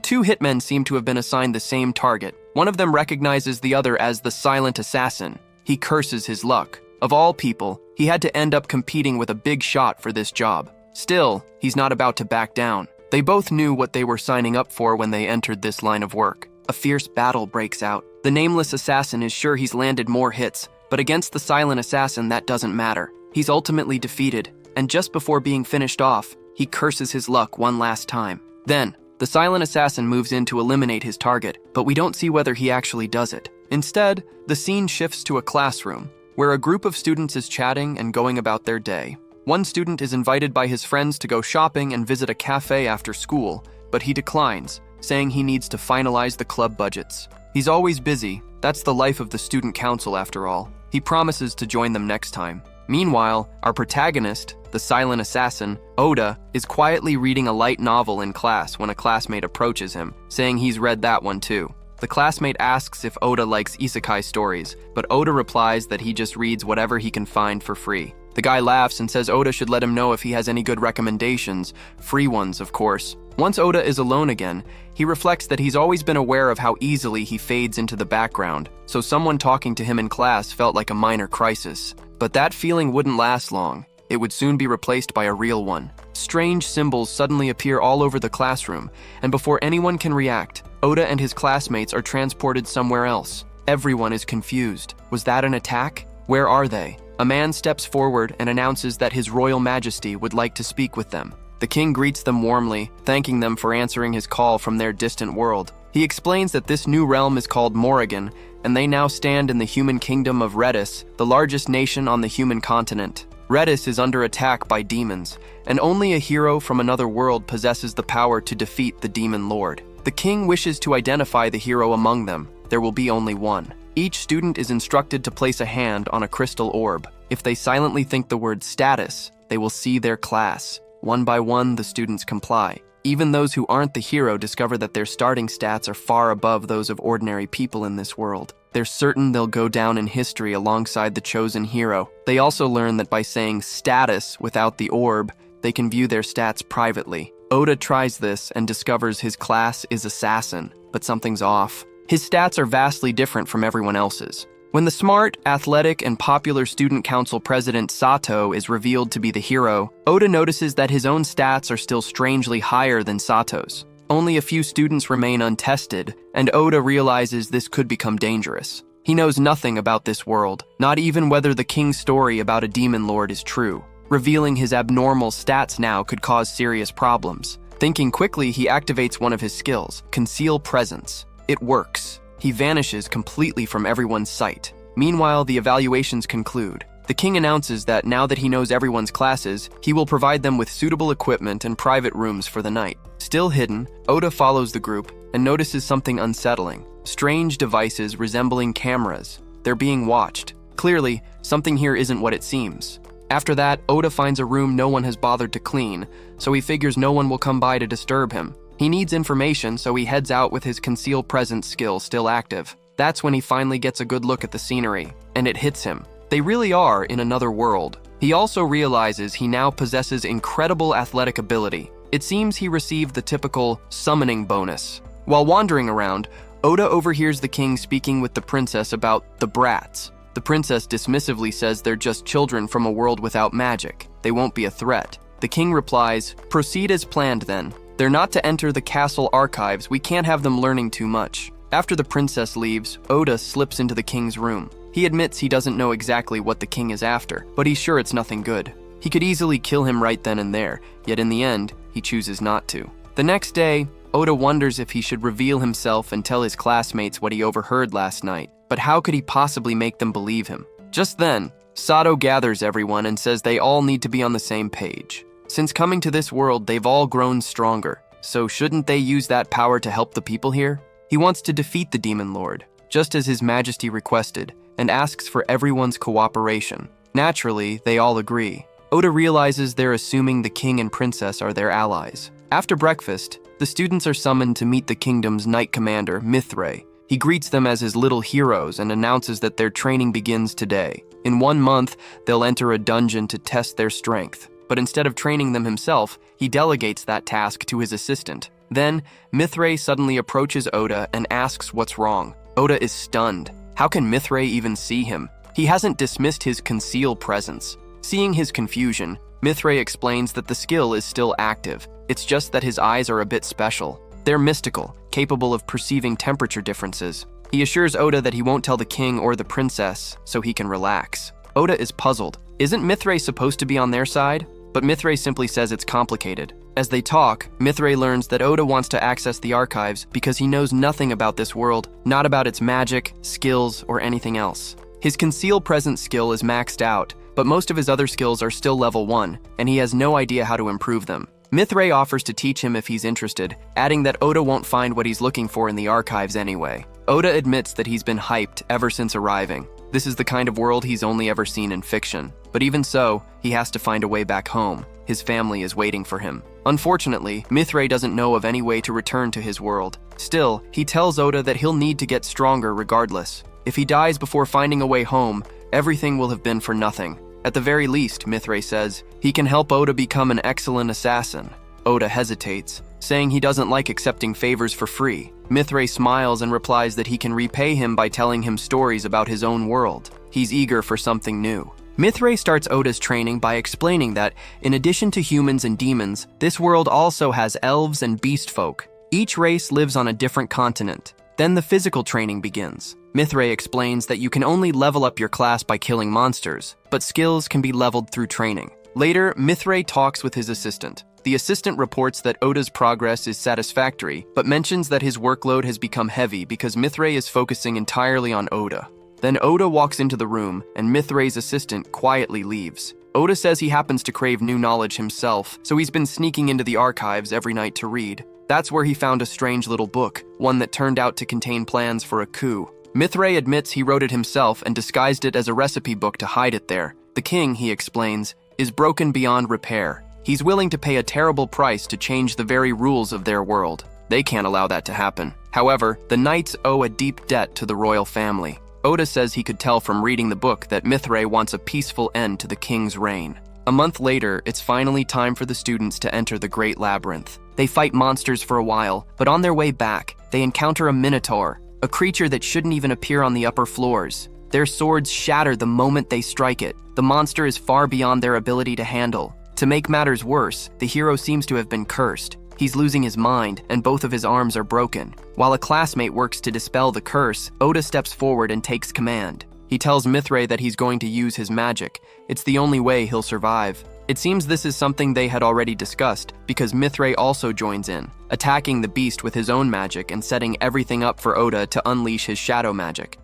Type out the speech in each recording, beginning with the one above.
Two hitmen seem to have been assigned the same target. One of them recognizes the other as the silent assassin. He curses his luck. Of all people, he had to end up competing with a big shot for this job. Still, he's not about to back down. They both knew what they were signing up for when they entered this line of work. A fierce battle breaks out. The nameless assassin is sure he's landed more hits, but against the silent assassin, that doesn't matter. He's ultimately defeated, and just before being finished off, he curses his luck one last time. Then, the silent assassin moves in to eliminate his target, but we don't see whether he actually does it. Instead, the scene shifts to a classroom, where a group of students is chatting and going about their day. One student is invited by his friends to go shopping and visit a cafe after school, but he declines, saying he needs to finalize the club budgets. He's always busy. That's the life of the student council after all. He promises to join them next time. Meanwhile, our protagonist, the silent assassin, Oda, is quietly reading a light novel in class when a classmate approaches him, saying he's read that one too. The classmate asks if Oda likes isekai stories, but Oda replies that he just reads whatever he can find for free. The guy laughs and says Oda should let him know if he has any good recommendations, free ones, of course. Once Oda is alone again, he reflects that he's always been aware of how easily he fades into the background, so someone talking to him in class felt like a minor crisis. But that feeling wouldn't last long. It would soon be replaced by a real one. Strange symbols suddenly appear all over the classroom, and before anyone can react, Oda and his classmates are transported somewhere else. Everyone is confused. Was that an attack? Where are they? A man steps forward and announces that His Royal Majesty would like to speak with them. The king greets them warmly, thanking them for answering his call from their distant world. He explains that this new realm is called Morrigan, and they now stand in the human kingdom of Redis, the largest nation on the human continent. Redis is under attack by demons, and only a hero from another world possesses the power to defeat the demon lord. The king wishes to identify the hero among them. There will be only one. Each student is instructed to place a hand on a crystal orb. If they silently think the word status, they will see their class. One by one, the students comply. Even those who aren't the hero discover that their starting stats are far above those of ordinary people in this world. They're certain they'll go down in history alongside the chosen hero. They also learn that by saying status without the orb, they can view their stats privately. Oda tries this and discovers his class is assassin, but something's off. His stats are vastly different from everyone else's. When the smart, athletic, and popular student council president Sato is revealed to be the hero, Oda notices that his own stats are still strangely higher than Sato's. Only a few students remain untested, and Oda realizes this could become dangerous. He knows nothing about this world, not even whether the king's story about a demon lord is true. Revealing his abnormal stats now could cause serious problems. Thinking quickly, he activates one of his skills, Conceal Presence. It works. He vanishes completely from everyone's sight. Meanwhile, the evaluations conclude. The king announces that now that he knows everyone's classes, he will provide them with suitable equipment and private rooms for the night. Still hidden, Oda follows the group and notices something unsettling. Strange devices resembling cameras. They're being watched. Clearly, something here isn't what it seems. After that, Oda finds a room no one has bothered to clean, so he figures no one will come by to disturb him. He needs information, so he heads out with his Conceal Presence skill still active. That's when he finally gets a good look at the scenery, and it hits him. They really are in another world. He also realizes he now possesses incredible athletic ability. It seems he received the typical summoning bonus. While wandering around, Oda overhears the king speaking with the princess about the brats. The princess dismissively says they're just children from a world without magic. They won't be a threat. The king replies, "Proceed as planned then. They're not to enter the castle archives. We can't have them learning too much." After the princess leaves, Oda slips into the king's room. He admits he doesn't know exactly what the king is after, but he's sure it's nothing good. He could easily kill him right then and there, yet in the end, he chooses not to. The next day, Oda wonders if he should reveal himself and tell his classmates what he overheard last night, but how could he possibly make them believe him? Just then, Sato gathers everyone and says they all need to be on the same page. Since coming to this world, they've all grown stronger, so shouldn't they use that power to help the people here? He wants to defeat the Demon Lord, just as His Majesty requested, and asks for everyone's cooperation. Naturally, they all agree. Oda realizes they're assuming the king and princess are their allies. After breakfast, the students are summoned to meet the kingdom's knight commander, Mithray. He greets them as his little heroes and announces that their training begins today. In 1 month, they'll enter a dungeon to test their strength. But instead of training them himself, he delegates that task to his assistant. Then, Mithray suddenly approaches Oda and asks what's wrong. Oda is stunned. How can Mithray even see him? He hasn't dismissed his concealed presence. Seeing his confusion, Mithray explains that the skill is still active. It's just that his eyes are a bit special. They're mystical, capable of perceiving temperature differences. He assures Oda that he won't tell the king or the princess, so he can relax. Oda is puzzled. Isn't Mithray supposed to be on their side? But Mithray simply says it's complicated. As they talk, Mithray learns that Oda wants to access the archives because he knows nothing about this world, not about its magic, skills, or anything else. His conceal presence skill is maxed out, but most of his other skills are still level 1, and he has no idea how to improve them. Mithray offers to teach him if he's interested, adding that Oda won't find what he's looking for in the archives anyway. Oda admits that he's been hyped ever since arriving. This is the kind of world he's only ever seen in fiction. But even so, he has to find a way back home. His family is waiting for him. Unfortunately, Mithray doesn't know of any way to return to his world. Still, he tells Oda that he'll need to get stronger regardless. If he dies before finding a way home, everything will have been for nothing. At the very least, Mithray says, he can help Oda become an excellent assassin. Oda hesitates, saying he doesn't like accepting favors for free. Mithray smiles and replies that he can repay him by telling him stories about his own world. He's eager for something new. Mithray starts Oda's training by explaining that, in addition to humans and demons, this world also has elves and beast folk. Each race lives on a different continent. Then the physical training begins. Mithray explains that you can only level up your class by killing monsters, but skills can be leveled through training. Later, Mithray talks with his assistant. The assistant reports that Oda's progress is satisfactory, but mentions that his workload has become heavy because Mithray is focusing entirely on Oda. Then Oda walks into the room, and Mithray's assistant quietly leaves. Oda says he happens to crave new knowledge himself, so he's been sneaking into the archives every night to read. That's where he found a strange little book, one that turned out to contain plans for a coup. Mithray admits he wrote it himself and disguised it as a recipe book to hide it there. The king, he explains, is broken beyond repair. He's willing to pay a terrible price to change the very rules of their world. They can't allow that to happen. However, the knights owe a deep debt to the royal family. Oda says he could tell from reading the book that Mithray wants a peaceful end to the king's reign. A month later, it's finally time for the students to enter the Great Labyrinth. They fight monsters for a while, but on their way back, they encounter a minotaur, a creature that shouldn't even appear on the upper floors. Their swords shatter the moment they strike it. The monster is far beyond their ability to handle. To make matters worse, the hero seems to have been cursed. He's losing his mind, and both of his arms are broken. While a classmate works to dispel the curse, Oda steps forward and takes command. He tells Mithray that he's going to use his magic. It's the only way he'll survive. It seems this is something they had already discussed, because Mithray also joins in, attacking the beast with his own magic and setting everything up for Oda to unleash his shadow magic.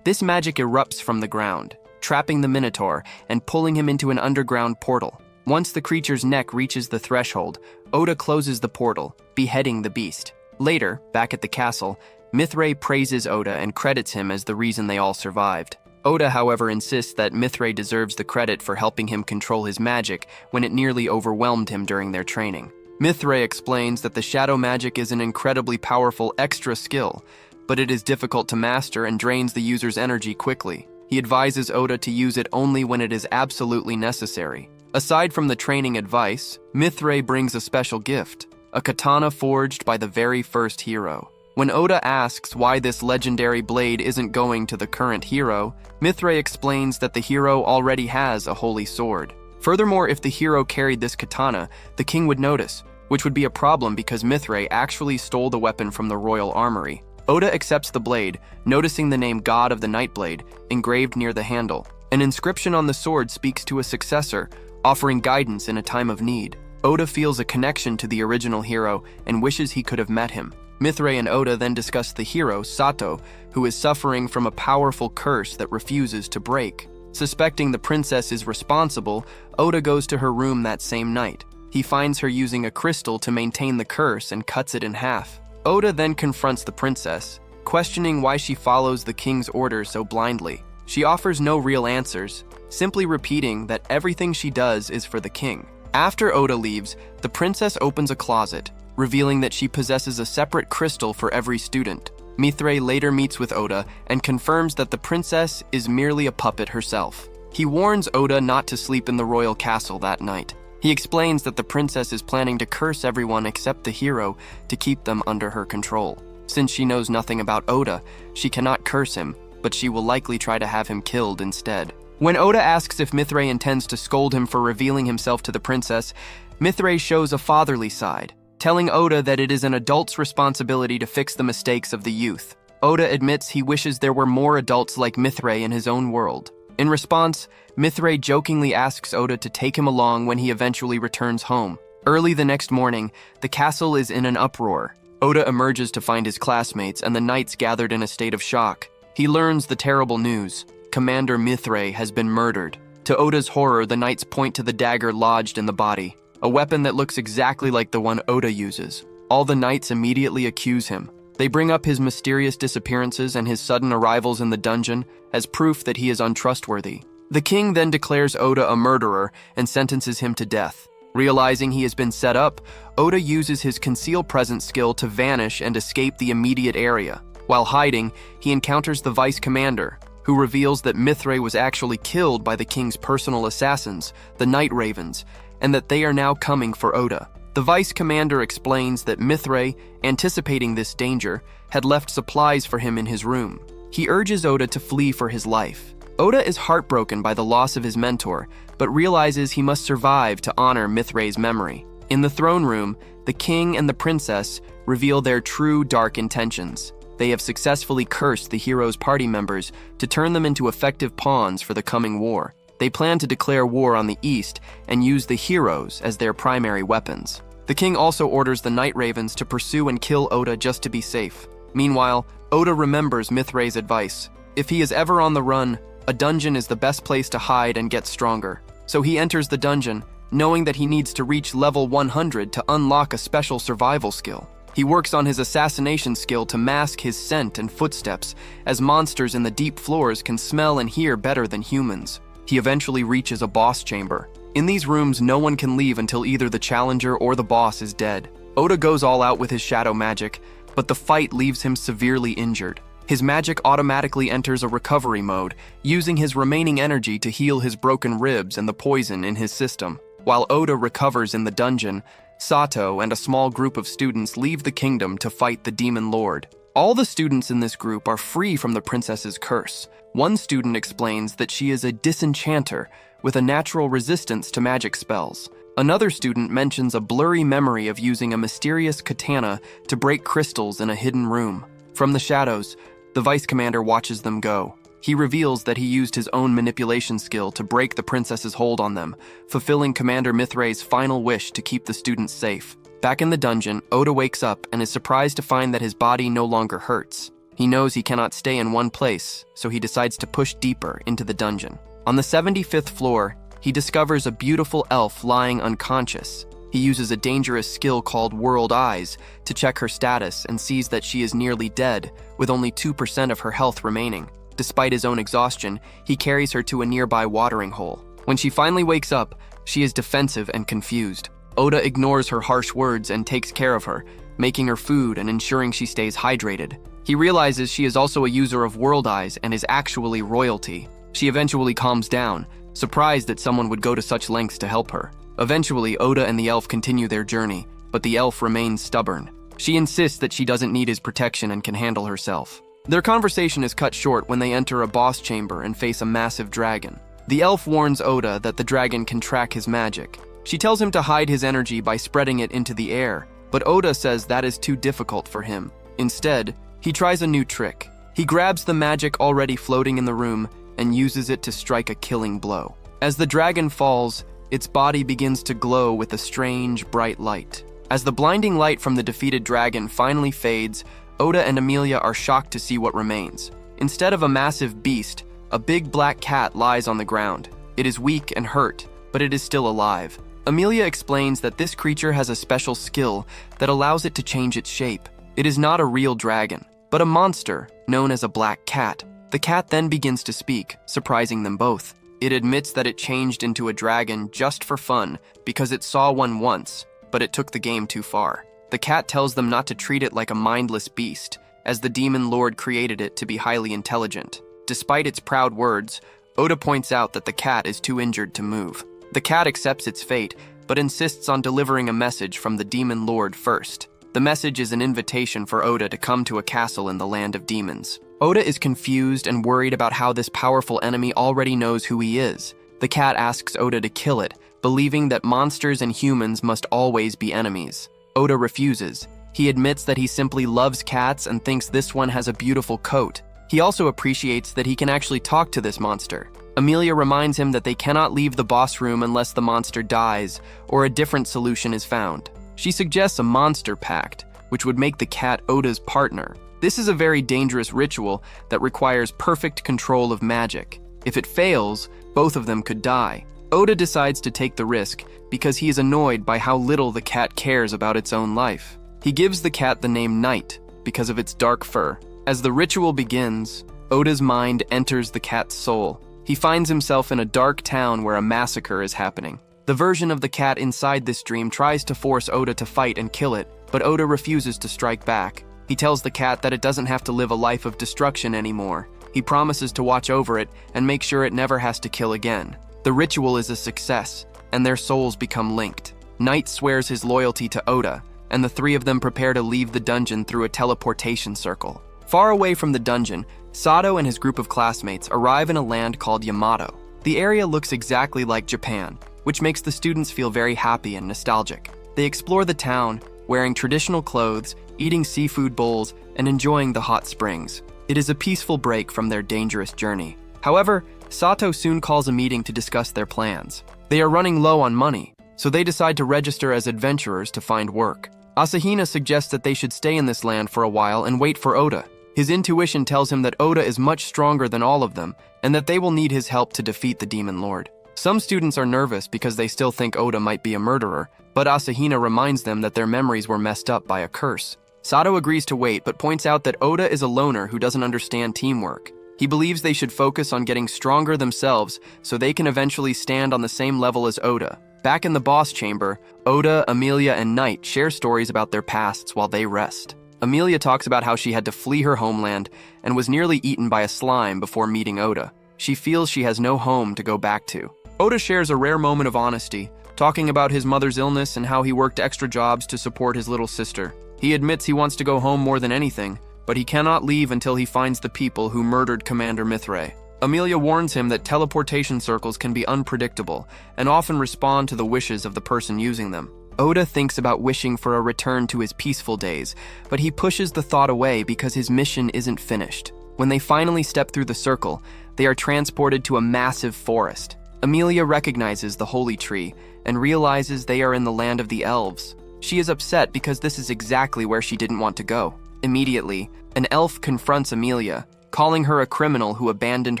This magic erupts from the ground, trapping the Minotaur and pulling him into an underground portal. Once the creature's neck reaches the threshold, Oda closes the portal, beheading the beast. Later, back at the castle, Mithray praises Oda and credits him as the reason they all survived. Oda, however, insists that Mithray deserves the credit for helping him control his magic when it nearly overwhelmed him during their training. Mithray explains that the shadow magic is an incredibly powerful extra skill, but it is difficult to master and drains the user's energy quickly. He advises Oda to use it only when it is absolutely necessary. Aside from the training advice, Mithray brings a special gift, a katana forged by the very first hero. When Oda asks why this legendary blade isn't going to the current hero, Mithray explains that the hero already has a holy sword. Furthermore, if the hero carried this katana, the king would notice, which would be a problem because Mithray actually stole the weapon from the royal armory. Oda accepts the blade, noticing the name God of the Nightblade engraved near the handle. An inscription on the sword speaks to a successor, offering guidance in a time of need. Oda feels a connection to the original hero and wishes he could have met him. Mithray and Oda then discuss the hero, Sato, who is suffering from a powerful curse that refuses to break. Suspecting the princess is responsible, Oda goes to her room that same night. He finds her using a crystal to maintain the curse and cuts it in half. Oda then confronts the princess, questioning why she follows the king's orders so blindly. She offers no real answers, simply repeating that everything she does is for the king. After Oda leaves, the princess opens a closet, revealing that she possesses a separate crystal for every student. Mithray later meets with Oda and confirms that the princess is merely a puppet herself. He warns Oda not to sleep in the royal castle that night. He explains that the princess is planning to curse everyone except the hero to keep them under her control. Since she knows nothing about Oda, she cannot curse him, but she will likely try to have him killed instead. When Oda asks if Mithray intends to scold him for revealing himself to the princess, Mithray shows a fatherly side, telling Oda that it is an adult's responsibility to fix the mistakes of the youth. Oda admits he wishes there were more adults like Mithray in his own world. In response, Mithray jokingly asks Oda to take him along when he eventually returns home. Early the next morning, the castle is in an uproar. Oda emerges to find his classmates and the knights gathered in a state of shock. He learns the terrible news. Commander Mithray has been murdered. To Oda's horror, the knights point to the dagger lodged in the body, a weapon that looks exactly like the one Oda uses. All the knights immediately accuse him. They bring up his mysterious disappearances and his sudden arrivals in the dungeon as proof that he is untrustworthy. The king then declares Oda a murderer and sentences him to death. Realizing he has been set up, Oda uses his conceal presence skill to vanish and escape the immediate area. While hiding, he encounters the vice commander, who reveals that Mithray was actually killed by the king's personal assassins, the Night Ravens, and that they are now coming for Oda. The vice commander explains that Mithray, anticipating this danger, had left supplies for him in his room. He urges Oda to flee for his life. Oda is heartbroken by the loss of his mentor, but realizes he must survive to honor Mithray's memory. In the throne room, the king and the princess reveal their true dark intentions. They have successfully cursed the hero's party members to turn them into effective pawns for the coming war. They plan to declare war on the East and use the heroes as their primary weapons. The king also orders the Night Ravens to pursue and kill Oda just to be safe. Meanwhile, Oda remembers Mithray's advice. If he is ever on the run, a dungeon is the best place to hide and get stronger. So he enters the dungeon, knowing that he needs to reach level 100 to unlock a special survival skill. He works on his assassination skill to mask his scent and footsteps, as monsters in the deep floors can smell and hear better than humans. He eventually reaches a boss chamber. In these rooms, no one can leave until either the challenger or the boss is dead. Oda goes all out with his shadow magic, but the fight leaves him severely injured. His magic automatically enters a recovery mode, using his remaining energy to heal his broken ribs and the poison in his system. While Oda recovers in the dungeon, Sato and a small group of students leave the kingdom to fight the Demon Lord. All the students in this group are free from the princess's curse. One student explains that she is a disenchanter with a natural resistance to magic spells. Another student mentions a blurry memory of using a mysterious katana to break crystals in a hidden room. From the shadows, the vice commander watches them go. He reveals that he used his own manipulation skill to break the princess's hold on them, fulfilling Commander Mithray's final wish to keep the students safe. Back in the dungeon, Oda wakes up and is surprised to find that his body no longer hurts. He knows he cannot stay in one place, so he decides to push deeper into the dungeon. On the 75th floor, he discovers a beautiful elf lying unconscious. He uses a dangerous skill called World Eyes to check her status and sees that she is nearly dead, with only 2% of her health remaining. Despite his own exhaustion, he carries her to a nearby watering hole. When she finally wakes up, she is defensive and confused. Oda ignores her harsh words and takes care of her, making her food and ensuring she stays hydrated. He realizes she is also a user of World Eyes and is actually royalty. She eventually calms down, surprised that someone would go to such lengths to help her. Eventually, Oda and the elf continue their journey, but the elf remains stubborn. She insists that she doesn't need his protection and can handle herself. Their conversation is cut short when they enter a boss chamber and face a massive dragon. The elf warns Oda that the dragon can track his magic. She tells him to hide his energy by spreading it into the air, but Oda says that is too difficult for him. Instead, he tries a new trick. He grabs the magic already floating in the room and uses it to strike a killing blow. As the dragon falls, its body begins to glow with a strange, bright light. As the blinding light from the defeated dragon finally fades, Oda and Emilia are shocked to see what remains. Instead of a massive beast, a big black cat lies on the ground. It is weak and hurt, but it is still alive. Emilia explains that this creature has a special skill that allows it to change its shape. It is not a real dragon, but a monster known as a black cat. The cat then begins to speak, surprising them both. It admits that it changed into a dragon just for fun because it saw one once, but it took the game too far. The cat tells them not to treat it like a mindless beast, as the Demon Lord created it to be highly intelligent. Despite its proud words, Oda points out that the cat is too injured to move. The cat accepts its fate, but insists on delivering a message from the demon lord first. The message is an invitation for Oda to come to a castle in the land of demons. Oda is confused and worried about how this powerful enemy already knows who he is. The cat asks Oda to kill it, believing that monsters and humans must always be enemies. Oda refuses. He admits that he simply loves cats and thinks this one has a beautiful coat. He also appreciates that he can actually talk to this monster. Emilia reminds him that they cannot leave the boss room unless the monster dies or a different solution is found. She suggests a monster pact, which would make the cat Oda's partner. This is a very dangerous ritual that requires perfect control of magic. If it fails, both of them could die. Oda decides to take the risk because he is annoyed by how little the cat cares about its own life. He gives the cat the name Night because of its dark fur. As the ritual begins, Oda's mind enters the cat's soul. He finds himself in a dark town where a massacre is happening. The version of the cat inside this dream tries to force Oda to fight and kill it, but Oda refuses to strike back. He tells the cat that it doesn't have to live a life of destruction anymore. He promises to watch over it and make sure it never has to kill again. The ritual is a success, and their souls become linked. Night swears his loyalty to Oda, and the three of them prepare to leave the dungeon through a teleportation circle. Far away from the dungeon, Sato and his group of classmates arrive in a land called Yamato. The area looks exactly like Japan, which makes the students feel very happy and nostalgic. They explore the town, wearing traditional clothes, eating seafood bowls, and enjoying the hot springs. It is a peaceful break from their dangerous journey. However, Sato soon calls a meeting to discuss their plans. They are running low on money, so they decide to register as adventurers to find work. Asahina suggests that they should stay in this land for a while and wait for Oda. His intuition tells him that Oda is much stronger than all of them, and that they will need his help to defeat the Demon Lord. Some students are nervous because they still think Oda might be a murderer, but Asahina reminds them that their memories were messed up by a curse. Sato agrees to wait, but points out that Oda is a loner who doesn't understand teamwork. He believes they should focus on getting stronger themselves so they can eventually stand on the same level as Oda. Back in the boss chamber, Oda, Emilia, and Night share stories about their pasts while they rest. Emilia talks about how she had to flee her homeland and was nearly eaten by a slime before meeting Oda. She feels she has no home to go back to. Oda shares a rare moment of honesty, talking about his mother's illness and how he worked extra jobs to support his little sister. He admits he wants to go home more than anything, but he cannot leave until he finds the people who murdered Commander Mithray. Emilia warns him that teleportation circles can be unpredictable and often respond to the wishes of the person using them. Oda thinks about wishing for a return to his peaceful days, but he pushes the thought away because his mission isn't finished. When they finally step through the circle, they are transported to a massive forest. Emilia recognizes the holy tree and realizes they are in the land of the elves. She is upset because this is exactly where she didn't want to go. Immediately, an elf confronts Emilia, calling her a criminal who abandoned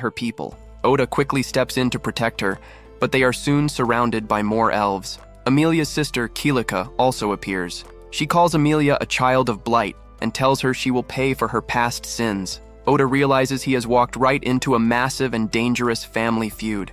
her people. Oda quickly steps in to protect her, but they are soon surrounded by more elves. Emilia's sister, Kilika, also appears. She calls Emilia a child of blight and tells her she will pay for her past sins. Oda realizes he has walked right into a massive and dangerous family feud.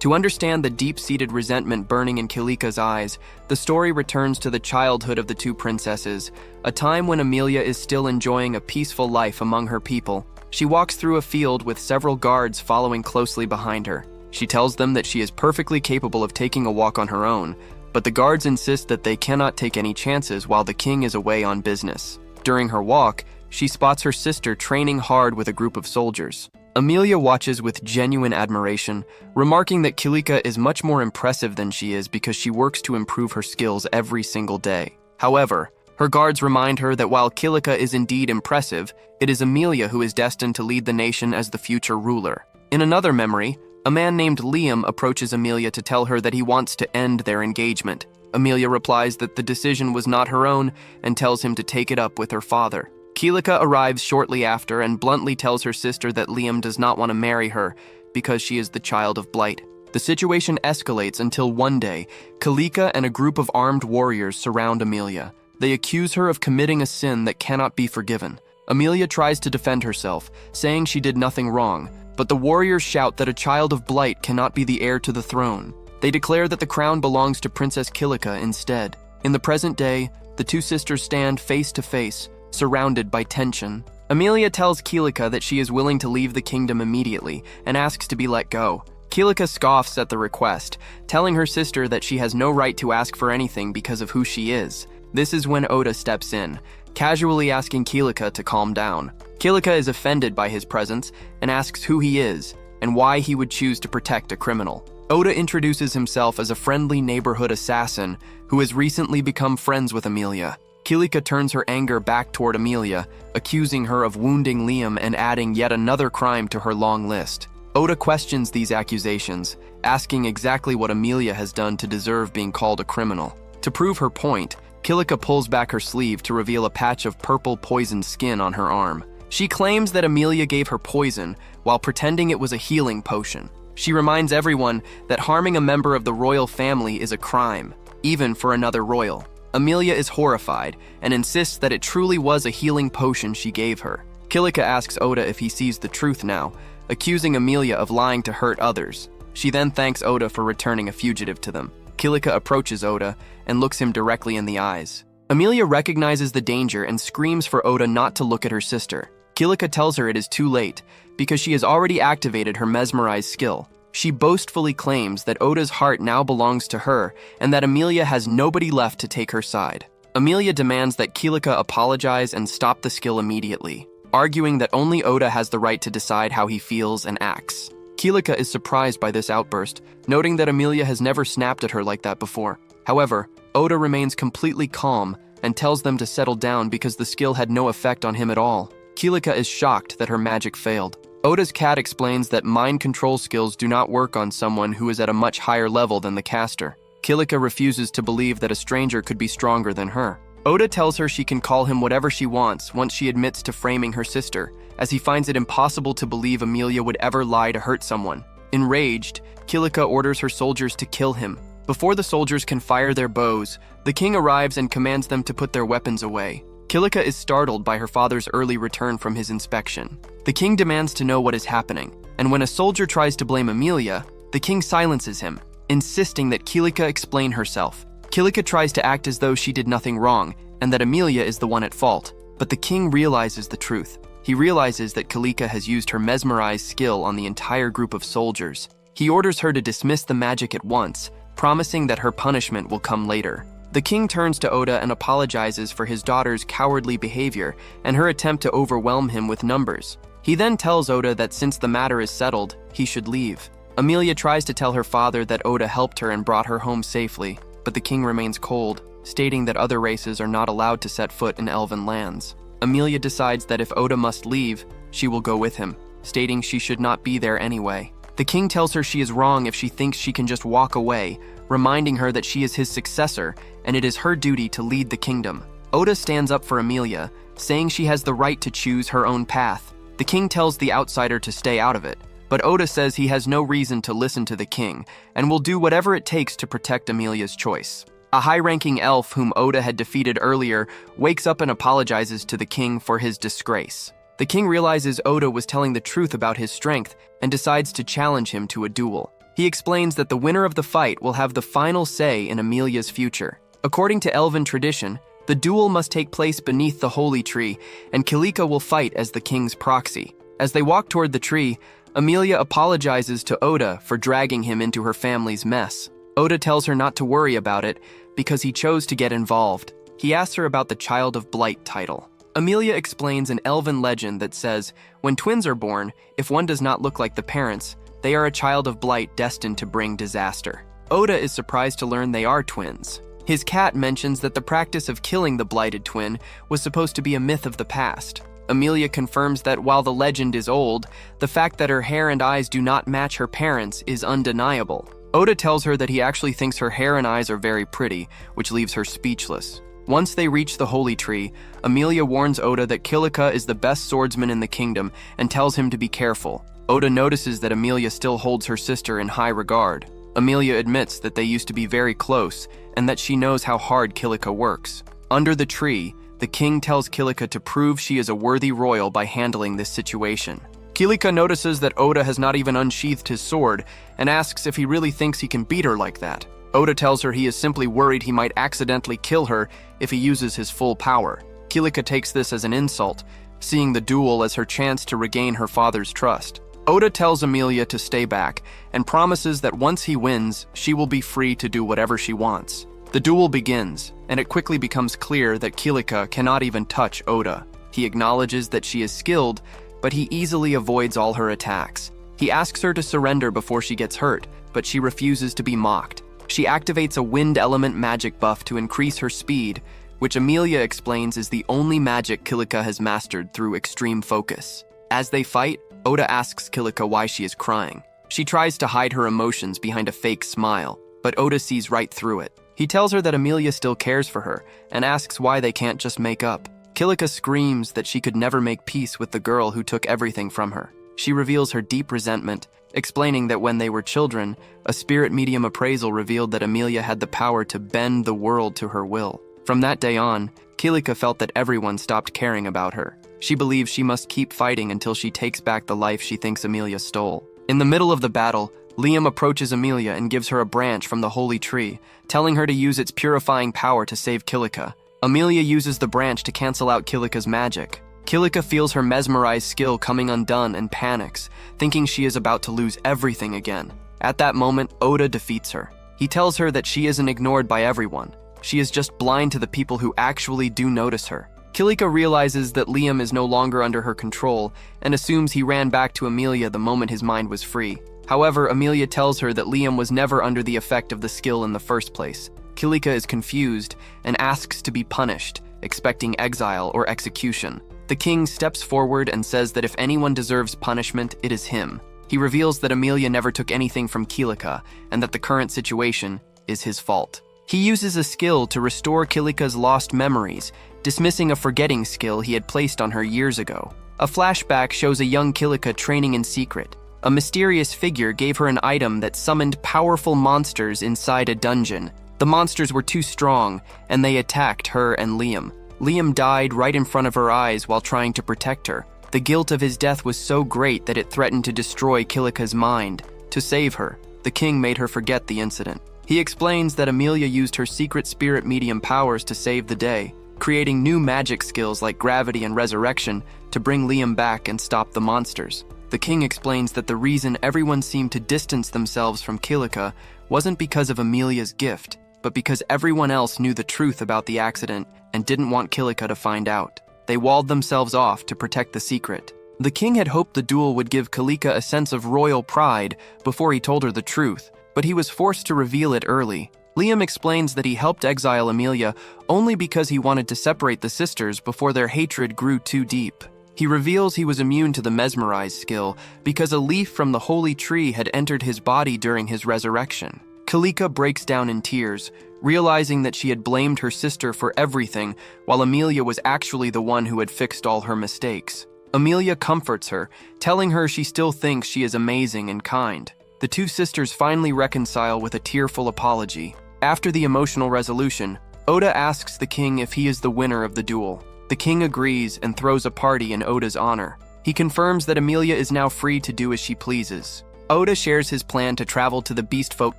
To understand the deep-seated resentment burning in Kilika's eyes, the story returns to the childhood of the two princesses, a time when Emilia is still enjoying a peaceful life among her people. She walks through a field with several guards following closely behind her. She tells them that she is perfectly capable of taking a walk on her own, but the guards insist that they cannot take any chances while the king is away on business. During her walk, she spots her sister training hard with a group of soldiers. Emilia watches with genuine admiration, remarking that Kilika is much more impressive than she is because she works to improve her skills every single day. However, her guards remind her that while Kilika is indeed impressive, it is Emilia who is destined to lead the nation as the future ruler. In another memory, a man named Liam approaches Emilia to tell her that he wants to end their engagement. Emilia replies that the decision was not her own and tells him to take it up with her father. Kilika arrives shortly after and bluntly tells her sister that Liam does not want to marry her because she is the child of blight. The situation escalates until one day, Kilika and a group of armed warriors surround Emilia. They accuse her of committing a sin that cannot be forgiven. Emilia tries to defend herself, saying she did nothing wrong, but the warriors shout that a child of blight cannot be the heir to the throne. They declare that the crown belongs to Princess Kilika instead. In the present day, the two sisters stand face to face, surrounded by tension. Emilia tells Kilika that she is willing to leave the kingdom immediately and asks to be let go. Kilika scoffs at the request, telling her sister that she has no right to ask for anything because of who she is. This is when Oda steps in, casually asking Kilika to calm down. Kilika is offended by his presence and asks who he is and why he would choose to protect a criminal. Oda introduces himself as a friendly neighborhood assassin who has recently become friends with Emilia. Kilika turns her anger back toward Emilia, accusing her of wounding Liam and adding yet another crime to her long list. Oda questions these accusations, asking exactly what Emilia has done to deserve being called a criminal. To prove her point, Kilika pulls back her sleeve to reveal a patch of purple poisoned skin on her arm. She claims that Emilia gave her poison while pretending it was a healing potion. She reminds everyone that harming a member of the royal family is a crime, even for another royal. Emilia is horrified and insists that it truly was a healing potion she gave her. Kilika asks Oda if he sees the truth now, accusing Emilia of lying to hurt others. She then thanks Oda for returning a fugitive to them. Kilika approaches Oda and looks him directly in the eyes. Emilia recognizes the danger and screams for Oda not to look at her sister. Kilika tells her it is too late because she has already activated her mesmerize skill. She boastfully claims that Oda's heart now belongs to her and that Emilia has nobody left to take her side. Emilia demands that Kilika apologize and stop the skill immediately, arguing that only Oda has the right to decide how he feels and acts. Kilika is surprised by this outburst, noting that Emilia has never snapped at her like that before. However, Oda remains completely calm and tells them to settle down because the skill had no effect on him at all. Kilika is shocked that her magic failed. Oda's cat explains that mind control skills do not work on someone who is at a much higher level than the caster. Kilika refuses to believe that a stranger could be stronger than her. Oda tells her she can call him whatever she wants once she admits to framing her sister, as he finds it impossible to believe Emilia would ever lie to hurt someone. Enraged, Kilika orders her soldiers to kill him. Before the soldiers can fire their bows, the king arrives and commands them to put their weapons away. Kilika is startled by her father's early return from his inspection. The king demands to know what is happening, and when a soldier tries to blame Emilia, the king silences him, insisting that Kilika explain herself. Kilika tries to act as though she did nothing wrong and that Emilia is the one at fault, but the king realizes the truth. He realizes that Kilika has used her mesmerize skill on the entire group of soldiers. He orders her to dismiss the magic at once, promising that her punishment will come later. The king turns to Oda and apologizes for his daughter's cowardly behavior and her attempt to overwhelm him with numbers. He then tells Oda that since the matter is settled, he should leave. Emilia tries to tell her father that Oda helped her and brought her home safely, but the king remains cold, stating that other races are not allowed to set foot in elven lands. Emilia decides that if Oda must leave, she will go with him, stating she should not be there anyway. The king tells her she is wrong if she thinks she can just walk away, reminding her that she is his successor and it is her duty to lead the kingdom. Oda stands up for Emilia, saying she has the right to choose her own path. The king tells the outsider to stay out of it, but Oda says he has no reason to listen to the king and will do whatever it takes to protect Emilia's choice. A high-ranking elf whom Oda had defeated earlier wakes up and apologizes to the king for his disgrace. The king realizes Oda was telling the truth about his strength and decides to challenge him to a duel. He explains that the winner of the fight will have the final say in Emilia's future. According to elven tradition, the duel must take place beneath the holy tree, and Kilika will fight as the king's proxy. As they walk toward the tree, Emilia apologizes to Oda for dragging him into her family's mess. Oda tells her not to worry about it because he chose to get involved. He asks her about the Child of Blight title. Emilia explains an elven legend that says, when twins are born, if one does not look like the parents, they are a child of blight destined to bring disaster. Oda is surprised to learn they are twins. His cat mentions that the practice of killing the blighted twin was supposed to be a myth of the past. Emilia confirms that while the legend is old, the fact that her hair and eyes do not match her parents is undeniable. Oda tells her that he actually thinks her hair and eyes are very pretty, which leaves her speechless. Once they reach the holy tree, Emilia warns Oda that Kilika is the best swordsman in the kingdom and tells him to be careful. Oda notices that Emilia still holds her sister in high regard. Emilia admits that they used to be very close and that she knows how hard Kilika works. Under the tree, the king tells Kilika to prove she is a worthy royal by handling this situation. Kilika notices that Oda has not even unsheathed his sword and asks if he really thinks he can beat her like that. Oda tells her he is simply worried he might accidentally kill her if he uses his full power. Kilika takes this as an insult, seeing the duel as her chance to regain her father's trust. Oda tells Emilia to stay back and promises that once he wins, she will be free to do whatever she wants. The duel begins, and it quickly becomes clear that Kilika cannot even touch Oda. He acknowledges that she is skilled, but he easily avoids all her attacks. He asks her to surrender before she gets hurt, but she refuses to be mocked. She activates a wind element magic buff to increase her speed, which Emilia explains is the only magic Kilika has mastered through extreme focus. As they fight, Oda asks Kilika why she is crying. She tries to hide her emotions behind a fake smile, but Oda sees right through it. He tells her that Emilia still cares for her and asks why they can't just make up. Kilika screams that she could never make peace with the girl who took everything from her. She reveals her deep resentment, explaining that when they were children, a spirit medium appraisal revealed that Emilia had the power to bend the world to her will. From that day on, Kilika felt that everyone stopped caring about her. She believes she must keep fighting until she takes back the life she thinks Emilia stole. In the middle of the battle, Liam approaches Emilia and gives her a branch from the holy tree, telling her to use its purifying power to save Kilika. Emilia uses the branch to cancel out Kilika's magic. Kilika feels her mesmerized skill coming undone and panics, thinking she is about to lose everything again. At that moment, Oda defeats her. He tells her that she isn't ignored by everyone. She is just blind to the people who actually do notice her. Kilika realizes that Liam is no longer under her control and assumes he ran back to Emilia the moment his mind was free. However, Emilia tells her that Liam was never under the effect of the skill in the first place. Kilika is confused and asks to be punished, expecting exile or execution. The king steps forward and says that if anyone deserves punishment, it is him. He reveals that Emilia never took anything from Kilika and that the current situation is his fault. He uses a skill to restore Kilika's lost memories, dismissing a forgetting skill he had placed on her years ago. A flashback shows a young Kilika training in secret. A mysterious figure gave her an item that summoned powerful monsters inside a dungeon. The monsters were too strong, and they attacked her and Liam. Liam died right in front of her eyes while trying to protect her. The guilt of his death was so great that it threatened to destroy Kilika's mind. To save her, the king made her forget the incident. He explains that Emilia used her secret spirit medium powers to save the day, creating new magic skills like gravity and resurrection to bring Liam back and stop the monsters. The king explains that the reason everyone seemed to distance themselves from Kilika wasn't because of Emilia's gift, but because everyone else knew the truth about the accident and didn't want Kilika to find out. They walled themselves off to protect the secret. The king had hoped the duel would give Kilika a sense of royal pride before he told her the truth, but he was forced to reveal it early. Liam explains that he helped exile Emilia only because he wanted to separate the sisters before their hatred grew too deep. He reveals he was immune to the mesmerize skill because a leaf from the holy tree had entered his body during his resurrection. Kilika breaks down in tears, realizing that she had blamed her sister for everything while Emilia was actually the one who had fixed all her mistakes. Emilia comforts her, telling her she still thinks she is amazing and kind. The two sisters finally reconcile with a tearful apology. After the emotional resolution, Oda asks the king if he is the winner of the duel. The king agrees and throws a party in Oda's honor. He confirms that Emilia is now free to do as she pleases. Oda shares his plan to travel to the Beastfolk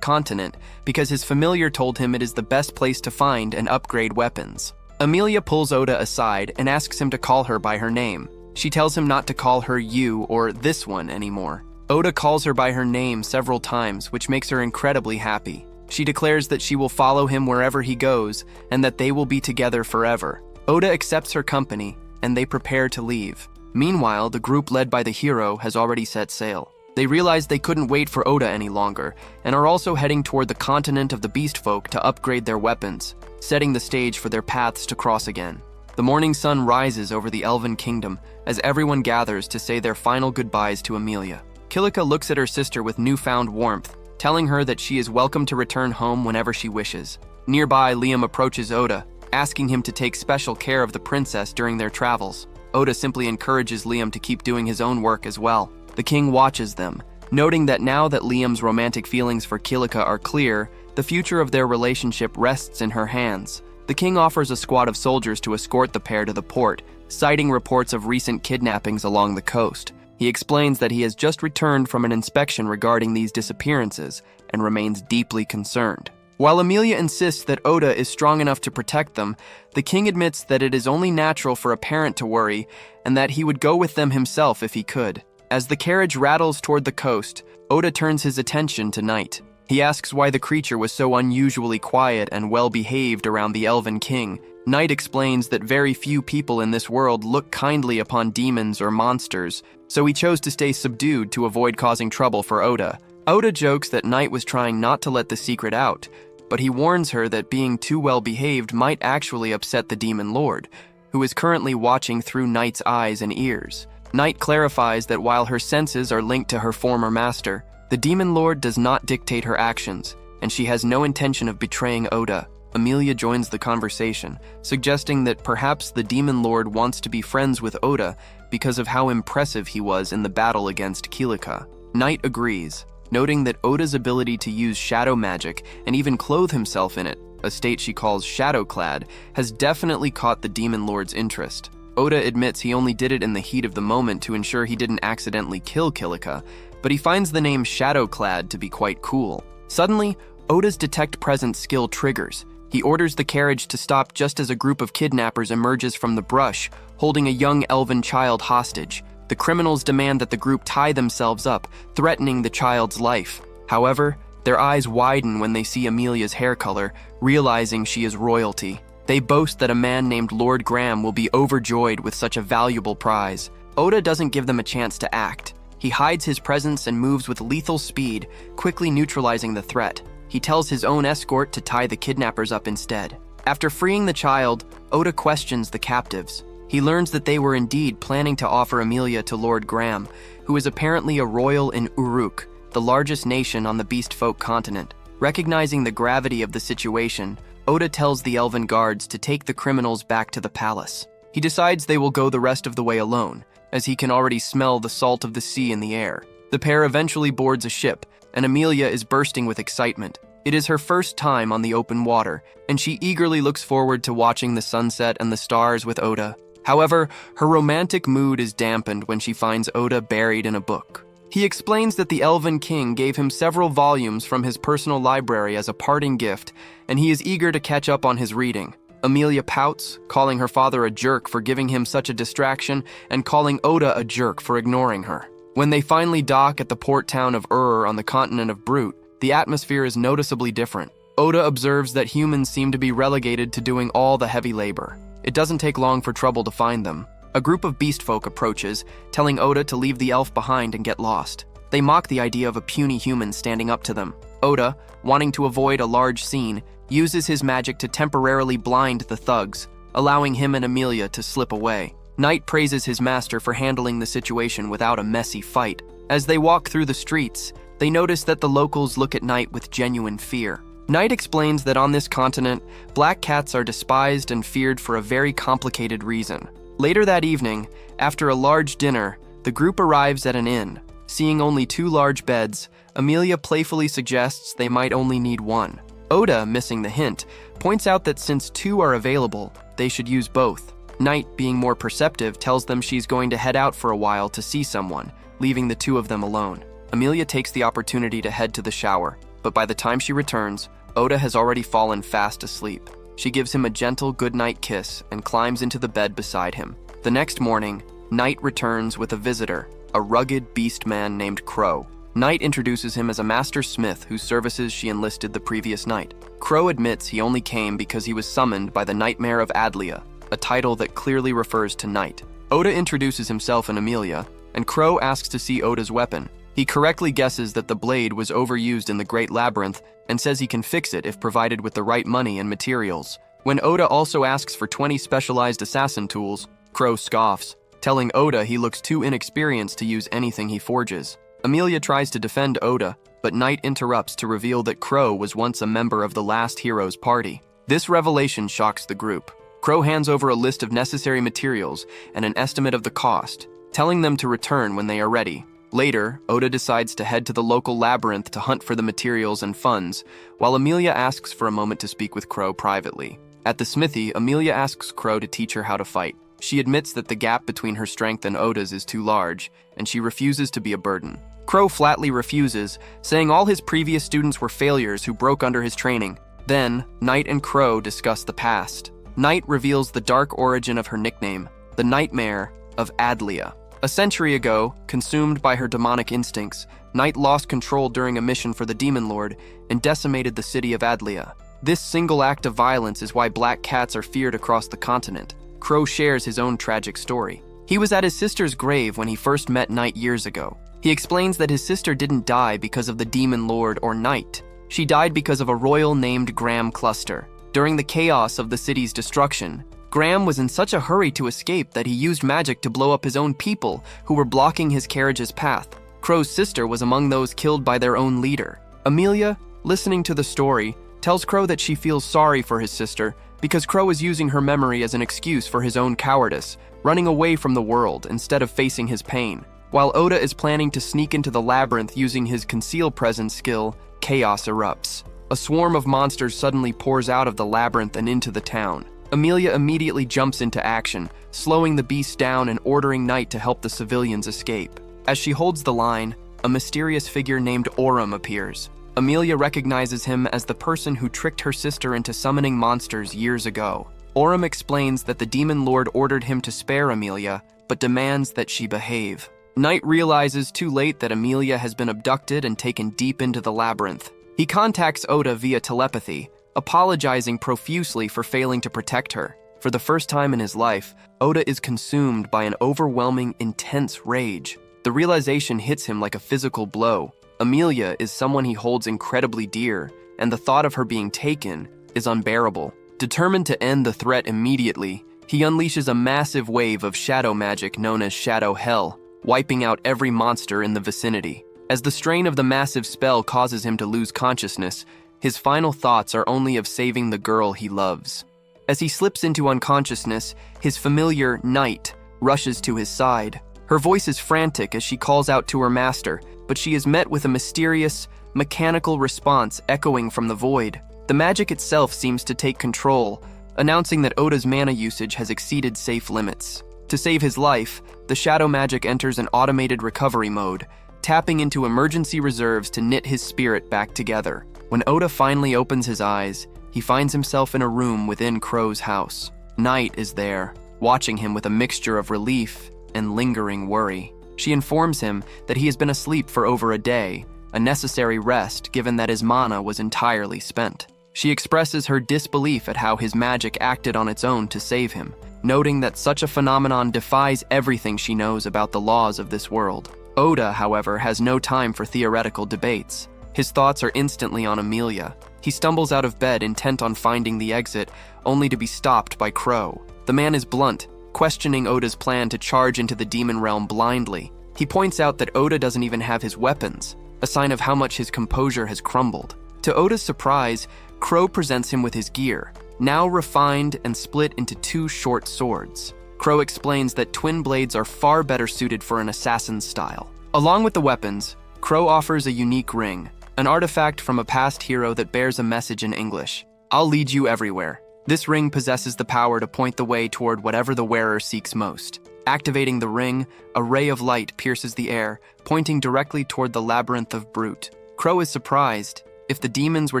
continent because his familiar told him it is the best place to find and upgrade weapons. Emilia pulls Oda aside and asks him to call her by her name. She tells him not to call her you or this one anymore. Oda calls her by her name several times, which makes her incredibly happy. She declares that she will follow him wherever he goes and that they will be together forever. Oda accepts her company, and they prepare to leave. Meanwhile, the group led by the hero has already set sail. They realize they couldn't wait for Oda any longer, and are also heading toward the continent of the Beastfolk to upgrade their weapons, setting the stage for their paths to cross again. The morning sun rises over the Elven Kingdom as everyone gathers to say their final goodbyes to Emilia. Kilika looks at her sister with newfound warmth, telling her that she is welcome to return home whenever she wishes. Nearby, Liam approaches Oda, asking him to take special care of the princess during their travels. Oda simply encourages Liam to keep doing his own work as well. The king watches them, noting that now that Liam's romantic feelings for Kilika are clear, the future of their relationship rests in her hands. The king offers a squad of soldiers to escort the pair to the port, citing reports of recent kidnappings along the coast. He explains that he has just returned from an inspection regarding these disappearances and remains deeply concerned. While Emilia insists that Oda is strong enough to protect them, the king admits that it is only natural for a parent to worry and that he would go with them himself if he could. As the carriage rattles toward the coast, Oda turns his attention to Knight. He asks why the creature was so unusually quiet and well-behaved around the Elven King. Knight explains that very few people in this world look kindly upon demons or monsters, so he chose to stay subdued to avoid causing trouble for Oda. Oda jokes that Knight was trying not to let the secret out, but he warns her that being too well-behaved might actually upset the Demon Lord, who is currently watching through Knight's eyes and ears. Knight clarifies that while her senses are linked to her former master, the Demon Lord does not dictate her actions, and she has no intention of betraying Oda. Emilia joins the conversation, suggesting that perhaps the Demon Lord wants to be friends with Oda because of how impressive he was in the battle against Kilika. Knight agrees, noting that Oda's ability to use shadow magic and even clothe himself in it, a state she calls shadow-clad, has definitely caught the Demon Lord's interest. Oda admits he only did it in the heat of the moment to ensure he didn't accidentally kill Kilika, but he finds the name Shadowclad to be quite cool. Suddenly, Oda's detect presence skill triggers. He orders the carriage to stop just as a group of kidnappers emerges from the brush, holding a young elven child hostage. The criminals demand that the group tie themselves up, threatening the child's life. However, their eyes widen when they see Emilia's hair color, realizing she is royalty. They boast that a man named Lord Graham will be overjoyed with such a valuable prize. Oda doesn't give them a chance to act. He hides his presence and moves with lethal speed, quickly neutralizing the threat. He tells his own escort to tie the kidnappers up instead. After freeing the child, Oda questions the captives. He learns that they were indeed planning to offer Emilia to Lord Graham, who is apparently a royal in Uruk, the largest nation on the Beast Folk continent. Recognizing the gravity of the situation, Oda tells the elven guards to take the criminals back to the palace. He decides they will go the rest of the way alone, as he can already smell the salt of the sea in the air. The pair eventually boards a ship, and Emilia is bursting with excitement. It is her first time on the open water, and she eagerly looks forward to watching the sunset and the stars with Oda. However, her romantic mood is dampened when she finds Oda buried in a book. He explains that the Elven King gave him several volumes from his personal library as a parting gift, and he is eager to catch up on his reading. Emilia pouts, calling her father a jerk for giving him such a distraction and calling Oda a jerk for ignoring her. When they finally dock at the port town of Ur on the continent of Brute, the atmosphere is noticeably different. Oda observes that humans seem to be relegated to doing all the heavy labor. It doesn't take long for trouble to find them. A group of beast folk approaches, telling Oda to leave the elf behind and get lost. They mock the idea of a puny human standing up to them. Oda, wanting to avoid a large scene, uses his magic to temporarily blind the thugs, allowing him and Emilia to slip away. Knight praises his master for handling the situation without a messy fight. As they walk through the streets, they notice that the locals look at Knight with genuine fear. Knight explains that on this continent, black cats are despised and feared for a very complicated reason. Later that evening, after a large dinner, the group arrives at an inn. Seeing only 2 large beds, Emilia playfully suggests they might only need 1. Oda, missing the hint, points out that since 2 are available, they should use both. Knight, being more perceptive, tells them she's going to head out for a while to see someone, leaving the 2 of them alone. Emilia takes the opportunity to head to the shower, but by the time she returns, Oda has already fallen fast asleep. She gives him a gentle goodnight kiss and climbs into the bed beside him. The next morning, Knight returns with a visitor, a rugged beast man named Crow. Knight introduces him as a master smith whose services she enlisted the previous night. Crow admits he only came because he was summoned by the Nightmare of Adlia, a title that clearly refers to Knight. Oda introduces himself and Emilia, and Crow asks to see Oda's weapon. He correctly guesses that the blade was overused in the Great Labyrinth and says he can fix it if provided with the right money and materials. When Oda also asks for 20 specialized assassin tools, Crow scoffs, telling Oda he looks too inexperienced to use anything he forges. Emilia tries to defend Oda, but Knight interrupts to reveal that Crow was once a member of the last hero's party. This revelation shocks the group. Crow hands over a list of necessary materials and an estimate of the cost, telling them to return when they are ready. Later, Oda decides to head to the local labyrinth to hunt for the materials and funds, while Emilia asks for a moment to speak with Crow privately. At the smithy, Emilia asks Crow to teach her how to fight. She admits that the gap between her strength and Oda's is too large, and she refuses to be a burden. Crow flatly refuses, saying all his previous students were failures who broke under his training. Then, Knight and Crow discuss the past. Knight reveals the dark origin of her nickname, the Nightmare of Adlia. A century ago, consumed by her demonic instincts, Night lost control during a mission for the Demon Lord and decimated the city of Adlia. This single act of violence is why black cats are feared across the continent. Crow shares his own tragic story. He was at his sister's grave when he first met Night years ago. He explains that his sister didn't die because of the Demon Lord or Night. She died because of a royal named Graham Cluster. During the chaos of the city's destruction, Graham was in such a hurry to escape that he used magic to blow up his own people who were blocking his carriage's path. Crow's sister was among those killed by their own leader. Amelia, listening to the story, tells Crow that she feels sorry for his sister because Crow is using her memory as an excuse for his own cowardice, running away from the world instead of facing his pain. While Oda is planning to sneak into the labyrinth using his Conceal Presence skill, chaos erupts. A swarm of monsters suddenly pours out of the labyrinth and into the town. Amelia immediately jumps into action, slowing the beast down and ordering Night to help the civilians escape. As she holds the line, a mysterious figure named Aurum appears. Amelia recognizes him as the person who tricked her sister into summoning monsters years ago. Aurum explains that the Demon Lord ordered him to spare Amelia, but demands that she behave. Night realizes too late that Amelia has been abducted and taken deep into the labyrinth. He contacts Oda via telepathy, apologizing profusely for failing to protect her. For the first time in his life, Oda is consumed by an overwhelming, intense rage. The realization hits him like a physical blow. Amelia is someone he holds incredibly dear, and the thought of her being taken is unbearable. Determined to end the threat immediately, he unleashes a massive wave of shadow magic known as Shadow Hell, wiping out every monster in the vicinity. As the strain of the massive spell causes him to lose consciousness, his final thoughts are only of saving the girl he loves. As he slips into unconsciousness, his familiar Night rushes to his side. Her voice is frantic as she calls out to her master, but she is met with a mysterious, mechanical response echoing from the void. The magic itself seems to take control, announcing that Oda's mana usage has exceeded safe limits. To save his life, the shadow magic enters an automated recovery mode, tapping into emergency reserves to knit his spirit back together. When Oda finally opens his eyes, he finds himself in a room within Crow's house. Night is there, watching him with a mixture of relief and lingering worry. She informs him that he has been asleep for over a day, a necessary rest given that his mana was entirely spent. She expresses her disbelief at how his magic acted on its own to save him, noting that such a phenomenon defies everything she knows about the laws of this world. Oda, however, has no time for theoretical debates. His thoughts are instantly on Amelia. He stumbles out of bed intent on finding the exit, only to be stopped by Crow. The man is blunt, questioning Oda's plan to charge into the demon realm blindly. He points out that Oda doesn't even have his weapons, a sign of how much his composure has crumbled. To Oda's surprise, Crow presents him with his gear, now refined and split into two short swords. Crow explains that twin blades are far better suited for an assassin's style. Along with the weapons, Crow offers a unique ring, an artifact from a past hero that bears a message in English. "I'll lead you everywhere." This ring possesses the power to point the way toward whatever the wearer seeks most. Activating the ring, a ray of light pierces the air, pointing directly toward the labyrinth of Brute. Crow is surprised. If the demons were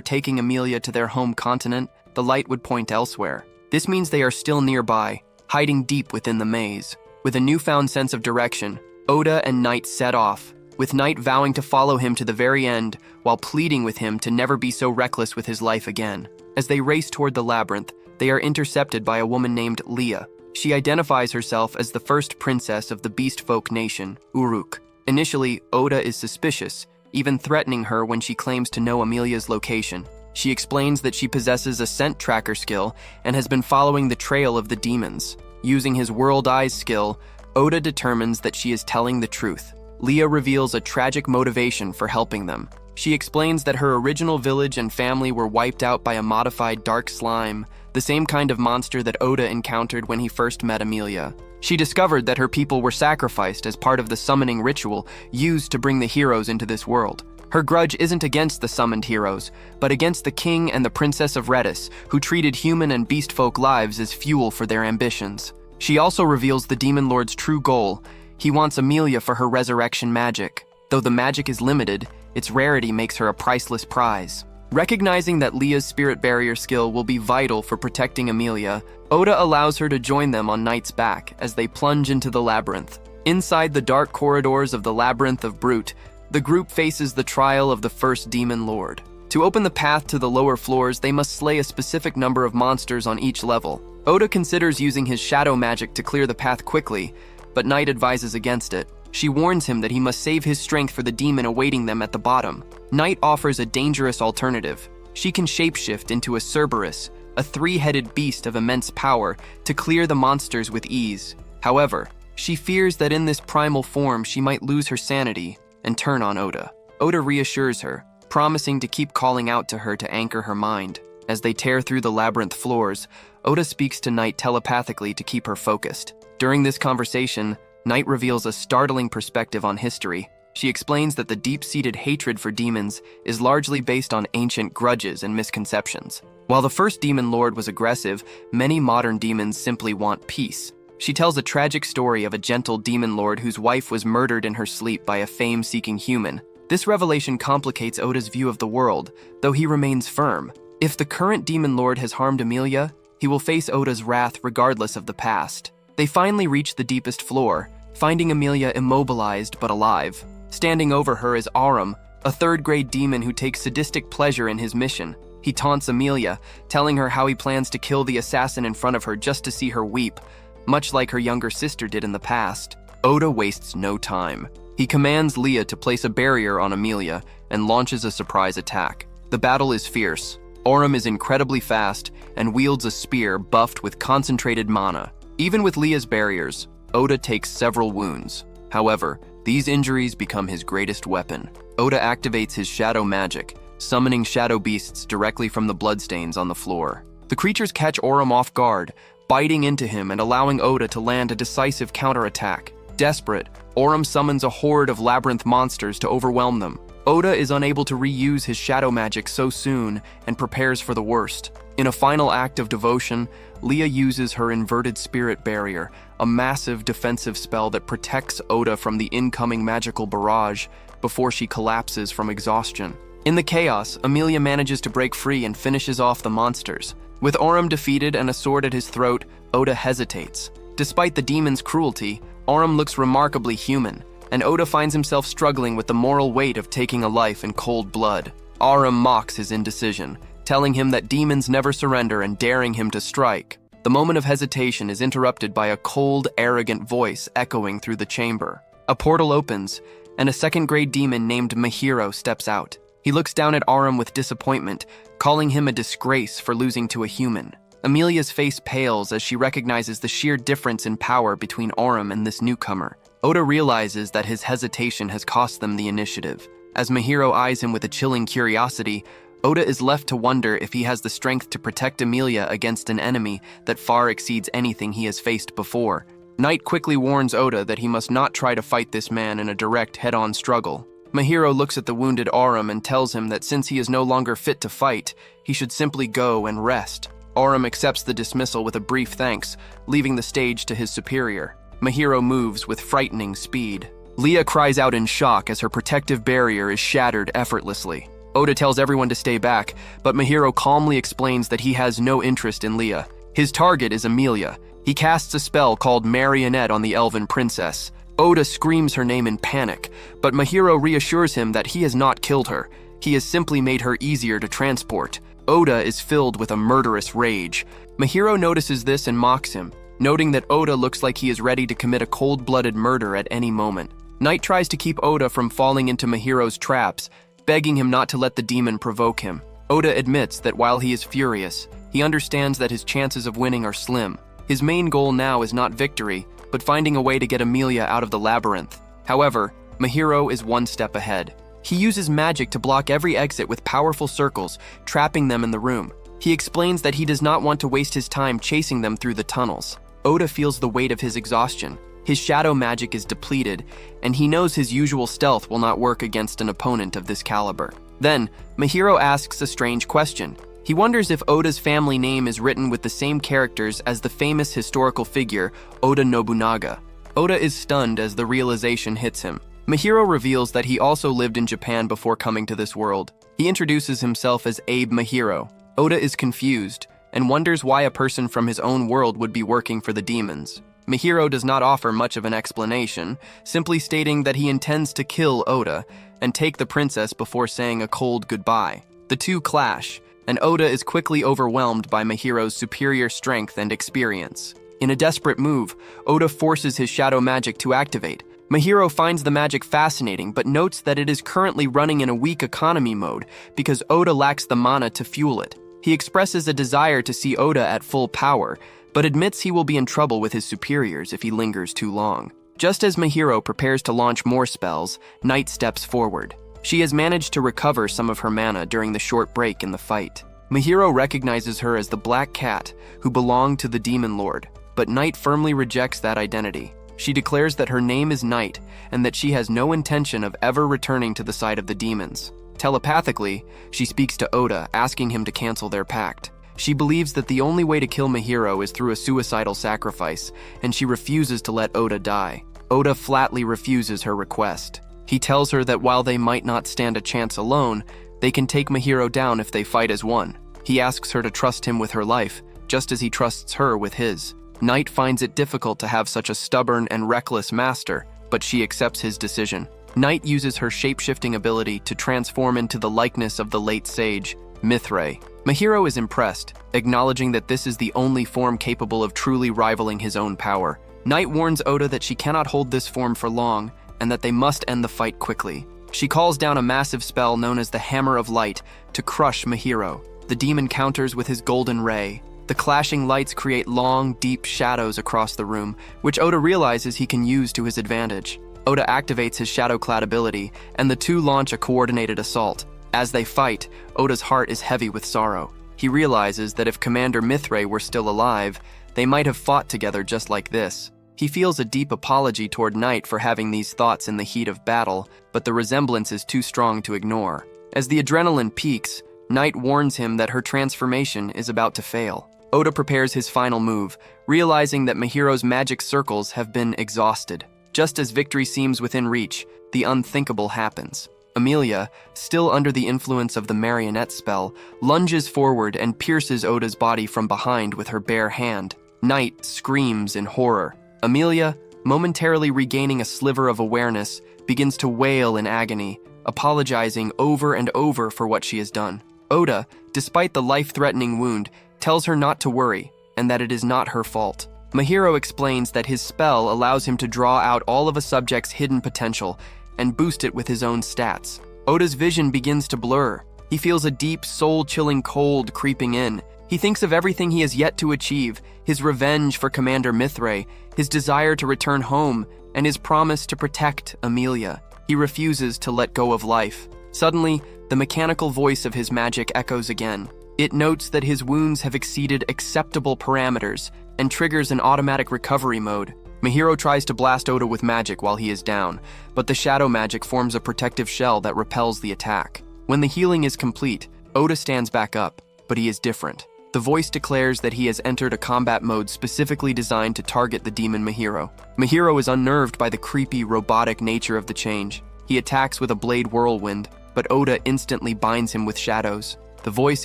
taking Amelia to their home continent, the light would point elsewhere. This means they are still nearby, hiding deep within the maze. With a newfound sense of direction, Oda and Night set off, with Night vowing to follow him to the very end while pleading with him to never be so reckless with his life again. As they race toward the labyrinth, they are intercepted by a woman named Leah. She identifies herself as the first princess of the beast folk nation, Uruk. Initially, Oda is suspicious, even threatening her when she claims to know Amelia's location. She explains that she possesses a scent tracker skill and has been following the trail of the demons. Using his World Eyes skill, Oda determines that she is telling the truth. Leah reveals a tragic motivation for helping them. She explains that her original village and family were wiped out by a modified dark slime, the same kind of monster that Oda encountered when he first met Amelia. She discovered that her people were sacrificed as part of the summoning ritual used to bring the heroes into this world. Her grudge isn't against the summoned heroes, but against the king and the princess of Redis, who treated human and beast folk lives as fuel for their ambitions. She also reveals the Demon Lord's true goal. He wants Amelia for her resurrection magic. Though the magic is limited, its rarity makes her a priceless prize. Recognizing that Leah's spirit barrier skill will be vital for protecting Amelia, Oda allows her to join them on Night's back as they plunge into the labyrinth. Inside the dark corridors of the Labyrinth of Brute, the group faces the trial of the first Demon Lord. To open the path to the lower floors, they must slay a specific number of monsters on each level. Oda considers using his shadow magic to clear the path quickly, but Knight advises against it. She warns him that he must save his strength for the demon awaiting them at the bottom. Knight offers a dangerous alternative. She can shapeshift into a Cerberus, a three-headed beast of immense power, to clear the monsters with ease. However, she fears that in this primal form she might lose her sanity and turn on Oda. Oda reassures her, promising to keep calling out to her to anchor her mind. As they tear through the labyrinth floors, Oda speaks to Knight telepathically to keep her focused. During this conversation, Knight reveals a startling perspective on history. She explains that the deep-seated hatred for demons is largely based on ancient grudges and misconceptions. While the first Demon Lord was aggressive, many modern demons simply want peace. She tells a tragic story of a gentle demon lord whose wife was murdered in her sleep by a fame-seeking human. This revelation complicates Oda's view of the world, though he remains firm. If the current demon lord has harmed Emilia, he will face Oda's wrath regardless of the past. They finally reach the deepest floor, finding Emilia immobilized but alive. Standing over her is Aurum, a third-grade demon who takes sadistic pleasure in his mission. He taunts Emilia, telling her how he plans to kill the assassin in front of her just to see her weep, much like her younger sister did in the past. Oda wastes no time. He commands Leah to place a barrier on Emilia and launches a surprise attack. The battle is fierce. Aurum is incredibly fast and wields a spear buffed with concentrated mana. Even with Leah's barriers, Oda takes several wounds. However, these injuries become his greatest weapon. Oda activates his shadow magic, summoning shadow beasts directly from the bloodstains on the floor. The creatures catch Aurum off guard, biting into him and allowing Oda to land a decisive counterattack. Desperate, Aurum summons a horde of labyrinth monsters to overwhelm them. Oda is unable to reuse his shadow magic so soon and prepares for the worst. In a final act of devotion, Leah uses her inverted spirit barrier, a massive defensive spell that protects Oda from the incoming magical barrage before she collapses from exhaustion. In the chaos, Emilia manages to break free and finishes off the monsters. With Aurum defeated and a sword at his throat, Oda hesitates. Despite the demon's cruelty, Aurum looks remarkably human, and Oda finds himself struggling with the moral weight of taking a life in cold blood. Aurum mocks his indecision, telling him that demons never surrender and daring him to strike. The moment of hesitation is interrupted by a cold, arrogant voice echoing through the chamber. A portal opens, and a second-grade demon named Mahiro steps out. He looks down at Aurum with disappointment, calling him a disgrace for losing to a human. Emilia's face pales as she recognizes the sheer difference in power between Aurum and this newcomer. Oda realizes that his hesitation has cost them the initiative. As Mahiro eyes him with a chilling curiosity, Oda is left to wonder if he has the strength to protect Emilia against an enemy that far exceeds anything he has faced before. Knight quickly warns Oda that he must not try to fight this man in a direct head-on struggle. Mahiro looks at the wounded Aurum and tells him that since he is no longer fit to fight, he should simply go and rest. Aurum accepts the dismissal with a brief thanks, leaving the stage to his superior. Mahiro moves with frightening speed. Leah cries out in shock as her protective barrier is shattered effortlessly. Oda tells everyone to stay back, but Mahiro calmly explains that he has no interest in Leah. His target is Emilia. He casts a spell called Marionette on the elven princess. Oda screams her name in panic, but Mahiro reassures him that he has not killed her. He has simply made her easier to transport. Oda is filled with a murderous rage. Mahiro notices this and mocks him, noting that Oda looks like he is ready to commit a cold-blooded murder at any moment. Knight tries to keep Oda from falling into Mahiro's traps, begging him not to let the demon provoke him. Oda admits that while he is furious, he understands that his chances of winning are slim. His main goal now is not victory, but finding a way to get Emilia out of the labyrinth. However, Mahiro is one step ahead. He uses magic to block every exit with powerful circles, trapping them in the room. He explains that he does not want to waste his time chasing them through the tunnels. Oda feels the weight of his exhaustion. His shadow magic is depleted, and he knows his usual stealth will not work against an opponent of this caliber. Then, Mahiro asks a strange question. He wonders if Oda's family name is written with the same characters as the famous historical figure, Oda Nobunaga. Oda is stunned as the realization hits him. Mahiro reveals that he also lived in Japan before coming to this world. He introduces himself as Abe Mahiro. Oda is confused and wonders why a person from his own world would be working for the demons. Mihiro does not offer much of an explanation, simply stating that he intends to kill Oda and take the princess before saying a cold goodbye. The two clash, and Oda is quickly overwhelmed by Mihiro's superior strength and experience. In a desperate move, Oda forces his shadow magic to activate. Mihiro finds the magic fascinating, but notes that it is currently running in a weak economy mode because Oda lacks the mana to fuel it. He expresses a desire to see Oda at full power, but admits he will be in trouble with his superiors if he lingers too long. Just as Mihiro prepares to launch more spells, Night steps forward. She has managed to recover some of her mana during the short break in the fight. Mihiro recognizes her as the Black Cat, who belonged to the Demon Lord, but Night firmly rejects that identity. She declares that her name is Night and that she has no intention of ever returning to the side of the demons. Telepathically, she speaks to Oda, asking him to cancel their pact. She believes that the only way to kill Mihiro is through a suicidal sacrifice, and she refuses to let Oda die. Oda flatly refuses her request. He tells her that while they might not stand a chance alone, they can take Mihiro down if they fight as one. He asks her to trust him with her life, just as he trusts her with his. Night finds it difficult to have such a stubborn and reckless master, but she accepts his decision. Night uses her shape-shifting ability to transform into the likeness of the late sage, Mithray. Mihiro is impressed, acknowledging that this is the only form capable of truly rivaling his own power. Night warns Oda that she cannot hold this form for long, and that they must end the fight quickly. She calls down a massive spell known as the Hammer of Light to crush Mihiro. The demon counters with his golden ray. The clashing lights create long, deep shadows across the room, which Oda realizes he can use to his advantage. Oda activates his shadow-clad ability, and the two launch a coordinated assault. As they fight, Oda's heart is heavy with sorrow. He realizes that if Commander Mithray were still alive, they might have fought together just like this. He feels a deep apology toward Night for having these thoughts in the heat of battle, but the resemblance is too strong to ignore. As the adrenaline peaks, Night warns him that her transformation is about to fail. Oda prepares his final move, realizing that Mihiro's magic circles have been exhausted. Just as victory seems within reach, the unthinkable happens. Emilia, still under the influence of the marionette spell, lunges forward and pierces Oda's body from behind with her bare hand. Night screams in horror. Emilia, momentarily regaining a sliver of awareness, begins to wail in agony, apologizing over and over for what she has done. Oda, despite the life-threatening wound, tells her not to worry, and that it is not her fault. Mihiro explains that his spell allows him to draw out all of a subject's hidden potential and boost it with his own stats. Oda's vision begins to blur. He feels a deep, soul-chilling cold creeping in. He thinks of everything he has yet to achieve, his revenge for Commander Mithray, his desire to return home, and his promise to protect Emilia. He refuses to let go of life. Suddenly, the mechanical voice of his magic echoes again. It notes that his wounds have exceeded acceptable parameters and triggers an automatic recovery mode. Mihiro tries to blast Oda with magic while he is down, but the shadow magic forms a protective shell that repels the attack. When the healing is complete, Oda stands back up, but he is different. The voice declares that he has entered a combat mode specifically designed to target the demon Mihiro. Mihiro is unnerved by the creepy, robotic nature of the change. He attacks with a blade whirlwind, but Oda instantly binds him with shadows. The voice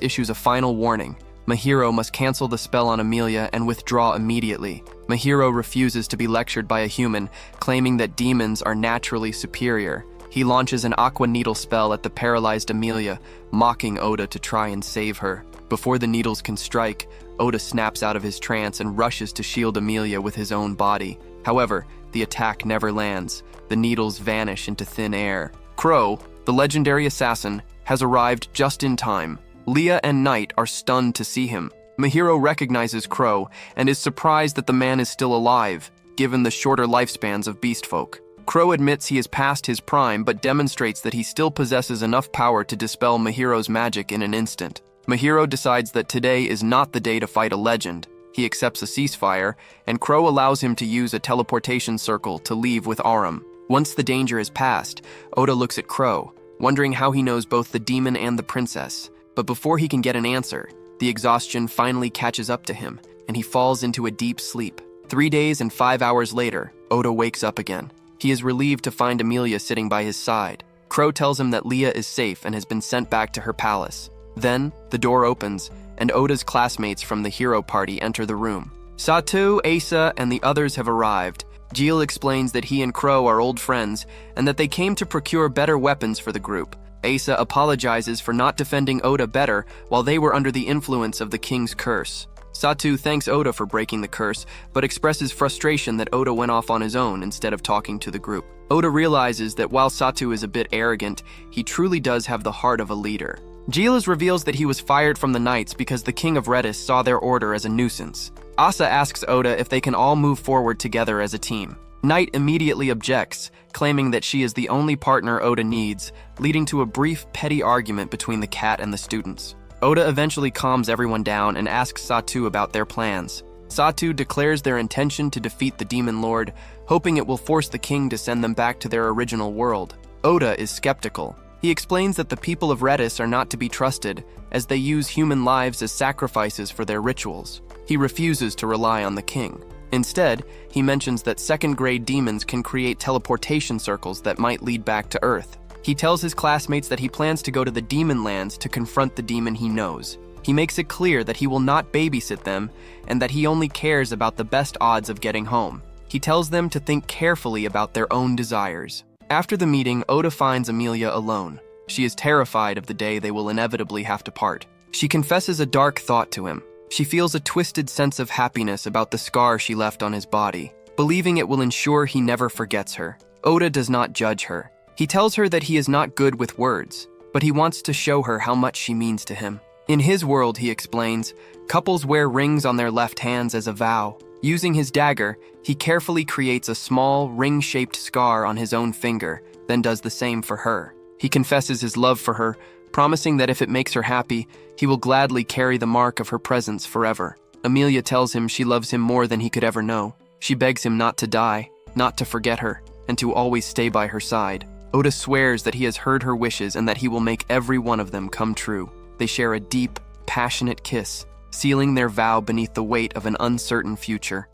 issues a final warning. Mihiro must cancel the spell on Emilia and withdraw immediately. Mihiro refuses to be lectured by a human, claiming that demons are naturally superior. He launches an aqua needle spell at the paralyzed Emilia, mocking Oda to try and save her. Before the needles can strike, Oda snaps out of his trance and rushes to shield Emilia with his own body. However, the attack never lands. The needles vanish into thin air. Crow, the legendary assassin, has arrived just in time. Leah and Night are stunned to see him. Mihiro recognizes Crow and is surprised that the man is still alive, given the shorter lifespans of beast folk. Crow admits he is past his prime but demonstrates that he still possesses enough power to dispel Mihiro's magic in an instant. Mihiro decides that today is not the day to fight a legend. He accepts a ceasefire, and Crow allows him to use a teleportation circle to leave with Aram. Once the danger is past, Oda looks at Crow, wondering how he knows both the demon and the princess. But before he can get an answer, the exhaustion finally catches up to him, and he falls into a deep sleep. 3 days and 5 hours later, Oda wakes up again. He is relieved to find Emilia sitting by his side. Crow tells him that Leah is safe and has been sent back to her palace. Then, the door opens, and Oda's classmates from the hero party enter the room. Satu, Asa, and the others have arrived. Jill explains that he and Crow are old friends and that they came to procure better weapons for the group. Asa apologizes for not defending Oda better while they were under the influence of the king's curse. Satu thanks Oda for breaking the curse, but expresses frustration that Oda went off on his own instead of talking to the group. Oda realizes that while Satu is a bit arrogant, he truly does have the heart of a leader. Gilas reveals that he was fired from the Knights because the King of Redis saw their order as a nuisance. Asa asks Oda if they can all move forward together as a team. Knight immediately objects, claiming that she is the only partner Oda needs, leading to a brief, petty argument between the cat and the students. Oda eventually calms everyone down and asks Satu about their plans. Satu declares their intention to defeat the Demon Lord, hoping it will force the king to send them back to their original world. Oda is skeptical. He explains that the people of Redis are not to be trusted, as they use human lives as sacrifices for their rituals. He refuses to rely on the king. Instead, he mentions that second-grade demons can create teleportation circles that might lead back to Earth. He tells his classmates that he plans to go to the Demon Lands to confront the demon he knows. He makes it clear that he will not babysit them and that he only cares about the best odds of getting home. He tells them to think carefully about their own desires. After the meeting, Oda finds Amelia alone. She is terrified of the day they will inevitably have to part. She confesses a dark thought to him. She feels a twisted sense of happiness about the scar she left on his body, believing it will ensure he never forgets her. Oda does not judge her. He tells her that he is not good with words, but he wants to show her how much she means to him. In his world, he explains, couples wear rings on their left hands as a vow. Using his dagger, he carefully creates a small, ring-shaped scar on his own finger, then does the same for her. He confesses his love for her, promising that if it makes her happy, he will gladly carry the mark of her presence forever. Amelia tells him she loves him more than he could ever know. She begs him not to die, not to forget her, and to always stay by her side. Oda swears that he has heard her wishes and that he will make every one of them come true. They share a deep, passionate kiss, sealing their vow beneath the weight of an uncertain future.